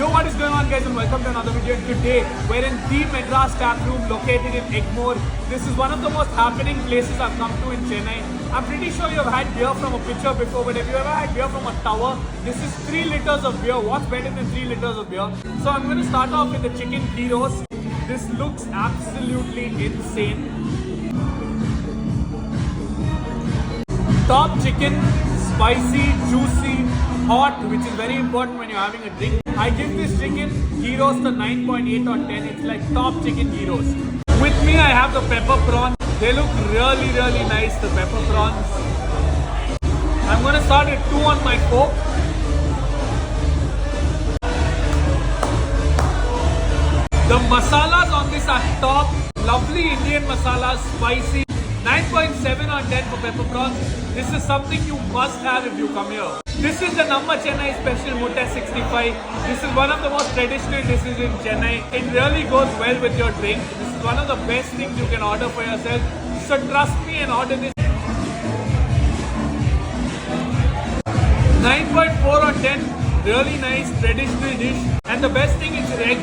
Yo, what is going on, guys, and welcome to another video. Today we're in the Madras Tap Room located in Egmore. This is one of the most happening places I've come to in Chennai. I'm pretty sure you've had beer from a pitcher before, but if you ever had beer from a tower, this is 3 liters of beer. What's better than 3 liters of beer? So I'm going to start off with the chicken gyros. This looks absolutely insane. Top chicken, spicy, juicy, hot, which is very important when you're having a drink. I give this chicken gyros the 9.8 or 10. It's like top chicken gyros. With me, I have the pepper prawns. They look really nice, the pepper prawns. I'm going to start with 2 on my fork. The masalas on this are top. Lovely Indian masalas, spicy. 9.7 on 10 for pepper prawns. This is something you must have if you come here. This is the Namma Chennai Special Mutai 65. This is one of the most traditional dishes in Chennai. It really goes well with your drink. This is one of the best things you can order for yourself. So trust me and order this. 9.4 on 10. Really nice traditional dish. And the best thing is egg.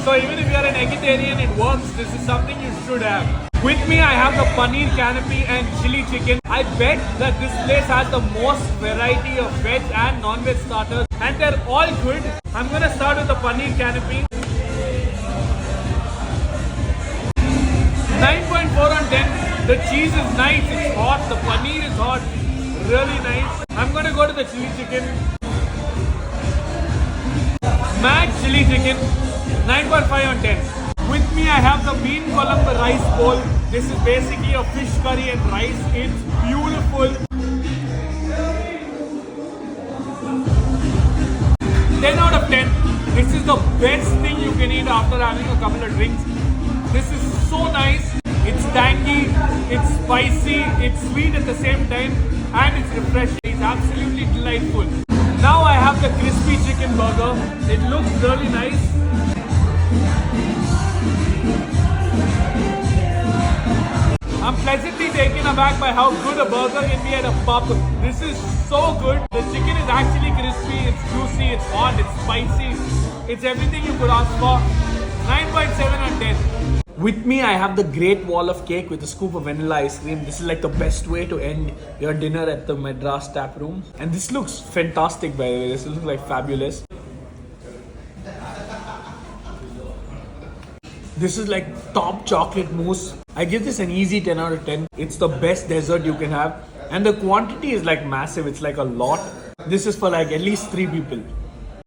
So even if you are an vegetarian, it works. This is something you should have. With me, I have the paneer canopy and chili chicken. I bet that this place has the most variety of veg and non-veg starters, and they're all good. I'm gonna start with the paneer canopy. 9.4 on 10. The cheese is nice, it's hot, the paneer is hot, really nice. I'm gonna go to the chili chicken. Mad chili chicken, 9.5 on 10. With me, I have the Meen Kolam rice bowl. This is basically a fish curry and rice. It's beautiful. 10 out of 10. This is the best thing you can eat after having a couple of drinks. This is so nice. It's tangy, it's spicy, it's sweet at the same time, and it's refreshing. It's absolutely delightful. Now I have the crispy chicken burger. It looks really nice. I'm pleasantly taken aback by how good a burger can be at a pub. This is so good. The chicken is actually crispy, it's juicy, it's hot, it's spicy. It's everything you could ask for. 9.7 on 10. With me, I have the Great Wall of Cake with a scoop of vanilla ice cream. This is like the best way to end your dinner at the Madras Tap Room. And this looks fantastic, by the way. This looks like fabulous. This is like top chocolate mousse. I give this an easy 10 out of 10. It's the best dessert you can have. And the quantity is like massive. It's like a lot. This is for like at least 3 people.